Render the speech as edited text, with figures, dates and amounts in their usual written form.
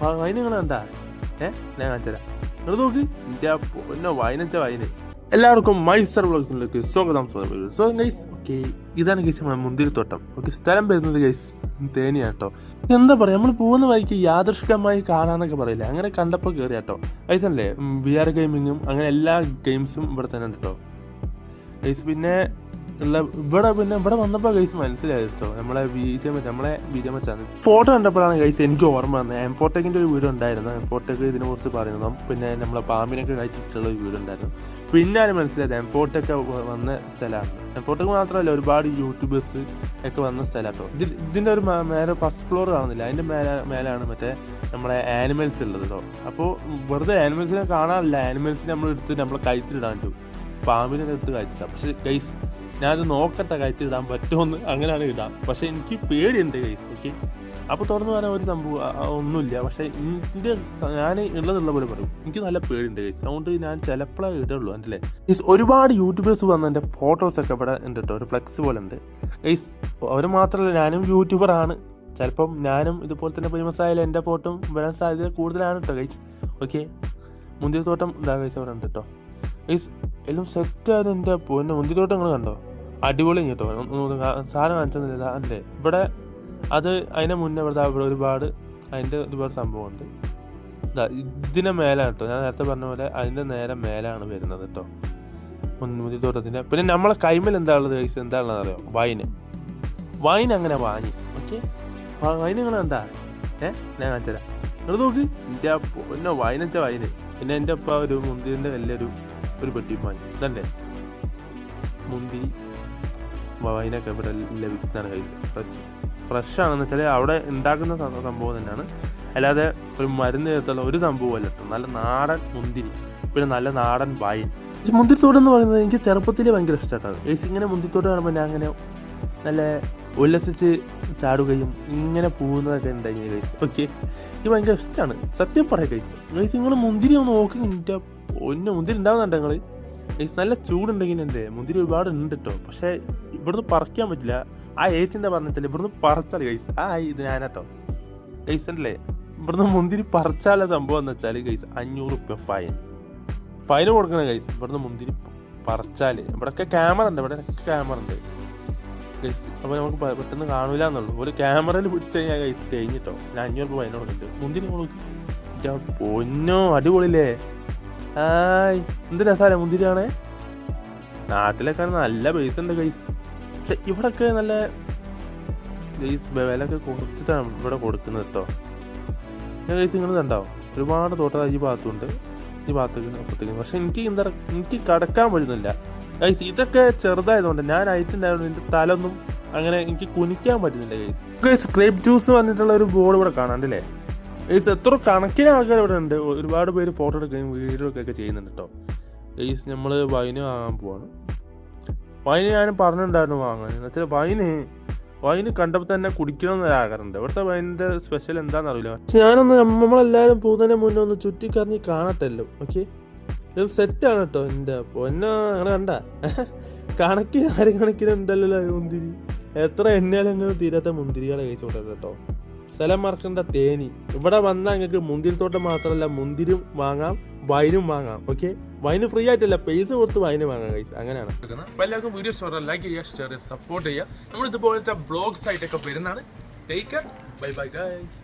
Wine നിങ്ങൾ കണ്ടാ ഞാൻ കാണിച്ചരാ നിങ്ങൾ നോക്ക് എൻ്റെ വൈനച്ച വൈന്. എല്ലാവർക്കും മൈസർ വ്ളോഗ്സിലേക്ക് സ്വാഗതം. സോ ഗൈസ് ഓക്കെ, ഇതാണ് ഗൈസ് നമ്മുടെ മുന്തിരിത്തോട്ടം. ഓക്കെ, സ്ഥലം വരുന്നത് ഗൈസ് തേനിയാണ് കേട്ടോ. എന്താ പറയുക, നമ്മൾ പോകുന്ന വഴിക്ക് യാദൃശ്ചികമായി കാണാന്നൊക്കെ പറയില്ല, അങ്ങനെ കണ്ടപ്പോൾ കയറി കേട്ടോ. ഗൈസ് അല്ലേ VR ഗെയിമിങ്ങും അങ്ങനെ എല്ലാ ഗെയിംസും ഇവിടെ തന്നെ ഉണ്ട് കേട്ടോ ഗൈസ്. പിന്നെ ഇവിടെ വന്നപ്പോൾ ഗൈസ് മനസ്സിലായി കേട്ടോ നമ്മളെ BGM വെച്ചാണ്. ഫോട്ടോ കണ്ടപ്പോഴാണ് ഗൈസ് എനിക്ക് ഓർമ്മ വന്നത്. എംഫോർടെക്കിൻ്റെ ഒരു വീഡിയോ ഉണ്ടായിരുന്നു. എംഫോർടെക്ക് ഇതിനെക്കുറിച്ച് പറയുന്നതും പിന്നെ നമ്മളെ പാമ്പിനൊക്കെ കഴിച്ചിട്ടുള്ള ഒരു വീഡിയോ ഉണ്ടായിരുന്നു. പിന്നെയാണ് മനസ്സിലായത് എംഫോർടെക്ക് വന്ന സ്ഥലമാണ്. എംഫോർടെക്ക് മാത്രമല്ല, ഒരുപാട് യൂട്യൂബേഴ്സ് ഒക്കെ വന്ന സ്ഥലം കേട്ടോ. ഇതിൻ്റെ ഒരു മേലെ ഫസ്റ്റ് ഫ്ലോർ കാണുന്നില്ല, അതിൻ്റെ മേലാണ് മറ്റേ നമ്മളെ ആനിമൽസ് ഉള്ളത് കേട്ടോ. അപ്പോൾ വെറുതെ ആനിമൽസിനെ കാണാനല്ല, ആനിമൽസിനെ നമ്മൾ എടുത്ത് നമ്മളെ കഴുത്തിലിടാൻ പറ്റും. പാമ്പിനെ എടുത്ത് കഴുത്തിടാം. പക്ഷേ ഗൈസ് ഞാനത് നോക്കട്ടെ കയറ്റിടാൻ പറ്റുമെന്ന്, അങ്ങനെയാണ് ഇടാം. പക്ഷെ എനിക്ക് പേടിയുണ്ട് ഗൈസ്. ഓക്കെ, അപ്പോൾ തുറന്നു പറയാൻ ഒരു സംഭവം ഒന്നുമില്ല. പക്ഷേ ഞാൻ ഉള്ളതുള്ള പോലെ പറയും, എനിക്ക് നല്ല പേടിയുണ്ട് ഗൈസ്. അതുകൊണ്ട് ഞാൻ ചിലപ്പോഴേ ഇടുള്ളൂ. എൻ്റെ ഗൈസ് ഒരുപാട് യൂട്യൂബേഴ്സ് വന്ന് എൻ്റെ ഫോട്ടോസൊക്കെ ഇവിടെ ഉണ്ട് കേട്ടോ. ഒരു ഫ്ലെക്സ് പോലെ ഉണ്ട് ഗൈസ്. അവർ മാത്രമല്ല, ഞാനും യൂട്യൂബറാണ്. ചിലപ്പം ഞാനും ഇതുപോലെ തന്നെ ഫേമസ് ആയാലും എൻ്റെ ഫോട്ടോ വരാൻ സാധ്യത കൂടുതലാണ് കേട്ടോ ഗൈസ്. ഓക്കെ, മുന്തിരിത്തോട്ടം ഇതാ ഗൈസ് അവിടെ ഉണ്ട് കേട്ടോ ഗൈസ്. എല്ലാം സെറ്റായിരുന്നു. എൻ്റെ പൊന്നെ മുന്തിരിത്തോട്ടം നിങ്ങൾ കണ്ടോ, അടിപൊളി കേട്ടോ. സാധനം കാണിച്ചൊന്നുമില്ല അല്ലേ ഇവിടെ. അത് അതിനെ മുന്നേ ഇവിടെ ഒരുപാട് സംഭവമുണ്ട്. ഇതിൻ്റെ മേലാണ് കേട്ടോ, ഞാൻ നേരത്തെ പറഞ്ഞ പോലെ അതിൻ്റെ നേരെ മേലാണ് വരുന്നത് കേട്ടോ മുന്തിരിത്തോട്ടത്തിൻ്റെ. പിന്നെ നമ്മളെ കൈമൽ എന്താണുള്ളത് കഴിച്ച് എന്താണെന്ന് അറിയാം, വൈൻ അങ്ങനെ വാങ്ങി. ഓക്കെ, വൈൻ നിങ്ങൾ കണ്ടാ ഞാൻ കാണിച്ചരാ നിങ്ങൾ നോക്ക്. എൻ്റെ വൈനച്ച വൈന്. പിന്നെ എൻ്റെ ഒപ്പം ഒരു മുന്തിരിൻ്റെ വലിയൊരു പെട്ടിയും വാങ്ങി. ഇതല്ലേ മുന്തിരി വൈനൊക്കെ ഇവിടെ ലഭിക്കുന്നതാണ് കഴിച്ച്. ഫ്രഷ് ആണെന്ന് വെച്ചാൽ അവിടെ ഉണ്ടാക്കുന്ന സംഭവം തന്നെയാണ്, അല്ലാതെ ഒരു മരുന്ന് ചേർത്തുള്ള ഒരു സംഭവം അല്ല കേട്ടോ. നല്ല നാടൻ മുന്തിരി, പിന്നെ നല്ല നാടൻ വൈൻ. മുന്തിരിത്തോട്ടം എന്ന് പറയുന്നത് എനിക്ക് ചെറുപ്പത്തിൽ ഭയങ്കര ഇഷ്ടമായിട്ടാണ് ഗൈസ്. ഇങ്ങനെ മുന്തിരിത്തോട്ടം കാണുമ്പോൾ ഞാൻ അങ്ങനെ നല്ല ഉല്ലസിച്ച് ചാടുകയും ഇങ്ങനെ പോകുന്നതൊക്കെ ഉണ്ടായി ഗൈസ്. ഓക്കെ, എനിക്ക് ഭയങ്കര ഇഷ്ടമാണ് സത്യം പറയാം ഗൈസ്. ഗൈസ് നിങ്ങൾ മുന്തിരി ഒന്ന് നോക്കി, മുന്തിരി ഉണ്ടാവുന്നുണ്ട് നിങ്ങൾ ഗൈസ്. നല്ല ചൂടുണ്ടെങ്കിൽ എന്തേ മുന്തിരി ഒരുപാട് ഉണ്ട് കേട്ടോ. പക്ഷേ ഇവിടുന്ന് പറിക്കാൻ പറ്റില്ല. ആ ഏച്ചിൻ്റെ പറഞ്ഞാൽ ഇവിടുന്ന് പറിച്ചാൽ ഗൈസ്. ഇത് ഞാനാട്ടോ ഗൈസ് അല്ലേ. ഇവിടുന്ന് മുന്തിരി പറിച്ചാല സംഭവം എന്ന് വെച്ചാൽ ഗൈസ് 500 രൂപ ഫൈൻ കൊടുക്കണം ഗൈസ്. ഇവിടുന്ന് മുന്തിരി പറിച്ചാൽ. ഇവിടെയൊക്കെ ക്യാമറ ഉണ്ട് ഗൈസ്. അപ്പോൾ നമുക്ക് പെട്ടെന്ന് കാണൂല എന്നുള്ളൂ. ഒരു ക്യാമറയിൽ പിടിച്ച് കഴിഞ്ഞാൽ ഗൈസ് കഴിഞ്ഞിട്ടോ. ഞാൻ 500 രൂപ ഫൈൻ കൊടുക്കുന്നുണ്ട്. മുന്തിരി കൊടുക്കും പൊന്നോ, അടിപൊളിയില്ലേ. എന്ത് രസമല്ലേ മുന്തിരിയാണേ. നാട്ടിലൊക്കെ നല്ല പൈസ ഉണ്ട് ഗൈസ്. പക്ഷെ ഇവിടെയൊക്കെ നല്ല ഗൈസ് വിലയൊക്കെ കുറച്ചിട്ടാണ് ഇവിടെ കൊടുക്കുന്നത് കേട്ടോ. ഗൈസ് നിങ്ങൾ കണ്ടാവും ഒരുപാട് തോട്ടം ഈ ഭാഗത്തുണ്ട്, ഈ ഭാഗത്തേക്ക് അപ്പുറത്തേക്ക്. പക്ഷെ എനിക്ക് കടക്കാൻ പറ്റുന്നില്ല ഗൈസ്. ഇതൊക്കെ ചെറുതായതുകൊണ്ട് ഞാൻ ആയിട്ടുണ്ടായിരുന്നു. എൻ്റെ തലൊന്നും അങ്ങനെ എനിക്ക് കുനിക്കാൻ പറ്റുന്നില്ല ഗൈസ്. ഗ്രേപ്പ് ജ്യൂസ് വന്നിട്ടുള്ള ഒരു ബോർഡ് ഇവിടെ കാണാണ്ടല്ലേ ഗൈസ്. എത്ര കണക്കിന് ആൾക്കാർ ഇവിടെ ഉണ്ട്. ഒരുപാട് പേര് ഫോട്ടോ എടുക്കുകയും വീഡിയോ ഒക്കെ ചെയ്യുന്നുണ്ട് കേട്ടോ ഗൈസ്. നമ്മൾ വൈന് വാങ്ങാൻ പോവാണ്. വൈന് ഞാൻ പറഞ്ഞിട്ടുണ്ടായിരുന്നു വാങ്ങാൻ. എന്ന് വെച്ചാൽ വൈന് കണ്ടപ്പോൾ തന്നെ കുടിക്കണമെന്ന് ആകാറുണ്ട്. ഇവിടുത്തെ വൈനിൻ്റെ സ്പെഷ്യൽ എന്താണെന്ന് അറിയില്ല. ഞാനൊന്ന് നമ്മളെല്ലാവരും പോകുന്നതിന് മുന്നേ ഒന്ന് ചുറ്റിക്കറങ്ങി കാണട്ടല്ലോ. ഓക്കെ, ഇത് സെറ്റാണ് കേട്ടോ. എൻ്റെ പൊന്നോ അങ്ങനെ കണ്ട കണക്കിനുണ്ടല്ലോ മുന്തിരി. എത്ര എണ്ണയാലും തീരാത്ത മുന്തിരികളെ കഴിച്ചുകൊണ്ടല്ലോ കേട്ടോ. സ്ഥലം മറക്കേണ്ട തേനി. ഇവിടെ വന്നാൽ നിങ്ങൾക്ക് മുന്തിരിത്തോട്ടം മാത്രമല്ല, മുന്തിരിയും വാങ്ങാം വൈനും വാങ്ങാം. ഓക്കെ, വൈന് ഫ്രീ ആയിട്ടല്ല, പൈസ കൊടുത്ത് വൈന് വാങ്ങാം ഗൈസ്. അങ്ങനെയാണ്. അപ്പോൾ എല്ലാവർക്കും വീഡിയോസ് ലൈക്ക് ചെയ്യുക, ഷെയർ ചെയ്യുക, സപ്പോർട്ട് ചെയ്യുക. നമ്മൾ ഇതുപോലത്തെ ബ്ലോഗ്സ് ആയിട്ടൊക്കെ വരുന്നതാണ്. Take care, bye bye guys.